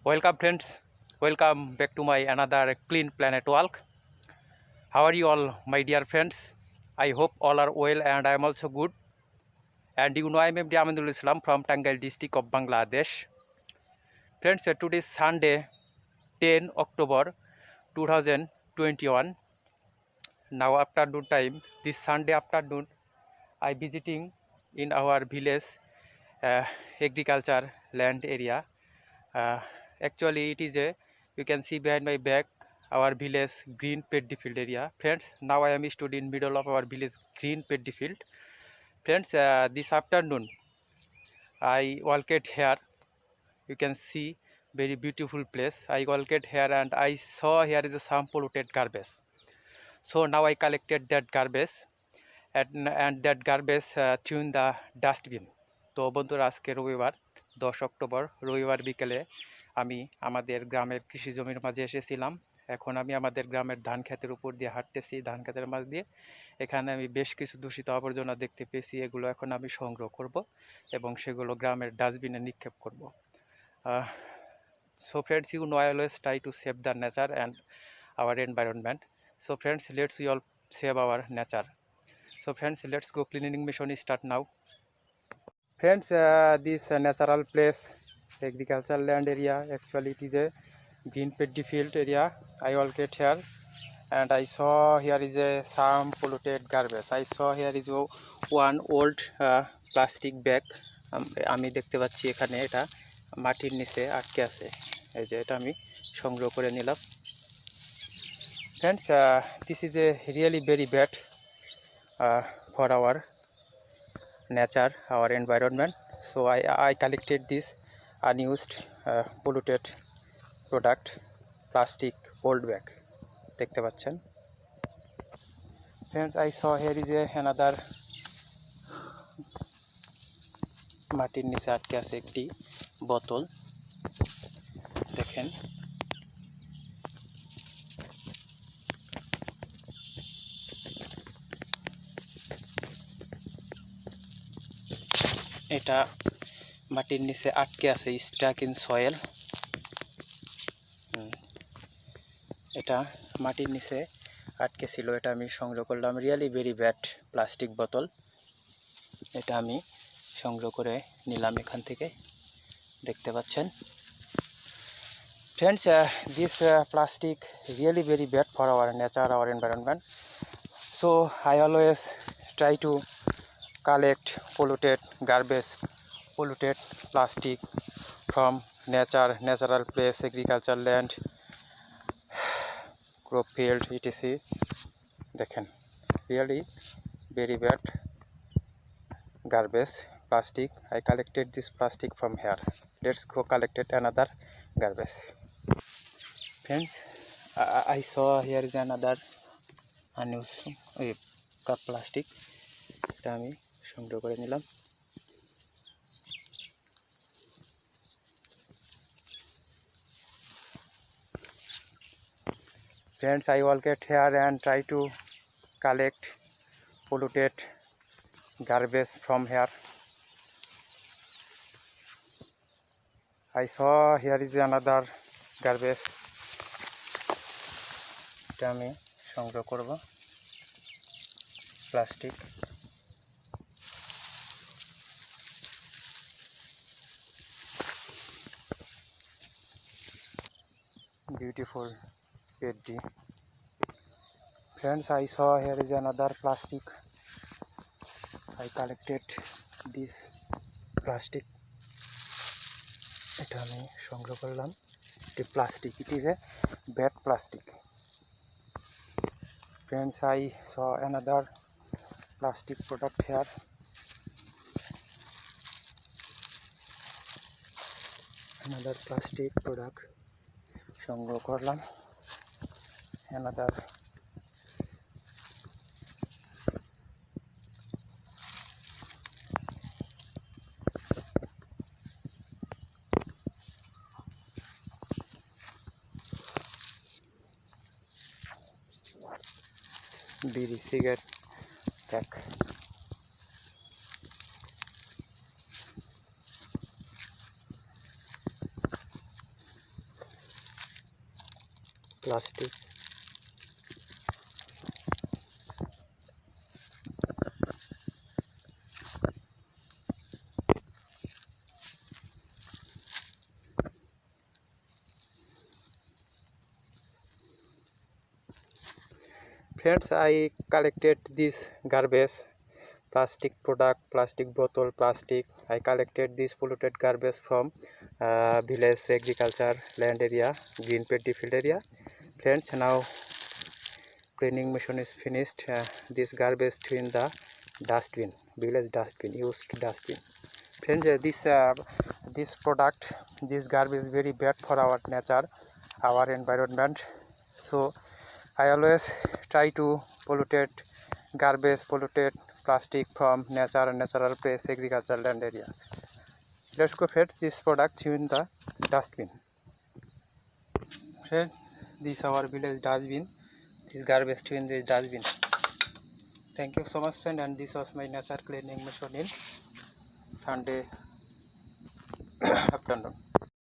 Welcome friends, welcome back to my another Clean Planet Walk. How are you all my dear friends? I hope all are well and I am also good. And you know I am MD Aminul Islam from Tangail district of Bangladesh. Friends, today is Sunday 10 October 2021. Now afternoon time, this Sunday afternoon I visiting in our village uh, agriculture land area. Uh, Actually it is a, you can see behind my back our village green paddy field area. Friends, now I am stood in middle of our village green paddy field. Friends, this afternoon I walked here. You can see very beautiful place. I walked here and I saw here is a some polluted garbage. So now I collected that garbage and that garbage threw in the dustbin. তো বন্ধুরা আজকে রবিবার 10 October রবিবার বিকেলে আমি আমাদের গ্রামের কৃষি জমির মাঝে এসেছিলাম। এখন আমি আমাদের গ্রামের ধান ক্ষেতের উপর দিয়ে হাঁটতেছি, ধান ক্ষেতের মাঝ দিয়ে। এখানে আমি বেশ কিছু দূষিত আবর্জনা দেখতে পেয়েছি, এগুলো এখন আমি সংগ্রহ করব এবং সেগুলো গ্রামের ডাস্টবিনে নিক্ষেপ করব। So friends, you know I always try to save the nature and our environment. So friends, let's we all save our nature. So friends, let's go cleaning mission start now. Friends, this natural place, agricultural land area, actually it is a green paddy field area. I walked here and I saw here is a some polluted garbage. I saw here is one old plastic bag. আমি দেখতে পাচ্ছি এখানে এটা মাটির নিচে আটকে আছে, এই যে এটা আমি সংগ্রহ করে নিলাম। Friends, this is a really very bad for our nature, our environment. So I collected this unused polluted product, plastic old bag দেখতে পাচ্ছেন। Friends, I saw here is another মাটির নিচে আটকে আছে একটি বোতল, দেখেন। এটা মাটির নিচে আটকে আছে, স্টাক ইন সয়েল। এটা মাটির নিচে আটকে ছিল, এটা আমি সংগ্রহ করলাম। রিয়েলি ভেরি ব্যাড প্লাস্টিক বোতল, এটা আমি সংগ্রহ করে নিলাম এখান থেকে, দেখতে পাচ্ছেন। Friends, this plastic really very bad for our nature, our environment. So I always try to collect polluted garbage, polluted plastic from nature, natural place, agricultural land, crop field, etc. দেখেন, really very bad garbage plastic. I collected this plastic from here. Let's go collect another garbage. Friends, I saw here is another unused cup plastic. এটা আমি সংগ্রহ করে নিলাম। Friends, I walked here and try to collect polluted garbage from here. I saw here is another garbage. এটা আমি সংগ্রহ করব, plastic. Beautiful paddy. Friends, I saw here is another plastic. I collected this plastic. এটা আমি সংগ্রহ করলাম, এটি plastic. It is a bad plastic. Friends, I saw another plastic product here. Another plastic product সংগ্রহ করলাম। Another বিড়ি cigarette pack. plastic. Friends, I collected this garbage, plastic product, plastic bottle, plastic. I collected this polluted garbage from village agriculture land area, green paddy field area. Friends, now cleaning mission is finished. This garbage to in the dustbin, village dustbin, used dustbin. Friends, this product, this garbage is very bad for our nature, our environment. So I always try to polluted garbage, polluted plastic from nature and natural place, agricultural land area. Let's go fetch this product in the dustbin. Friends, this is our village dustbin. This garbage in this dustbin. Thank you so much, friend. And this was my nature cleaning mission in Sunday afternoon.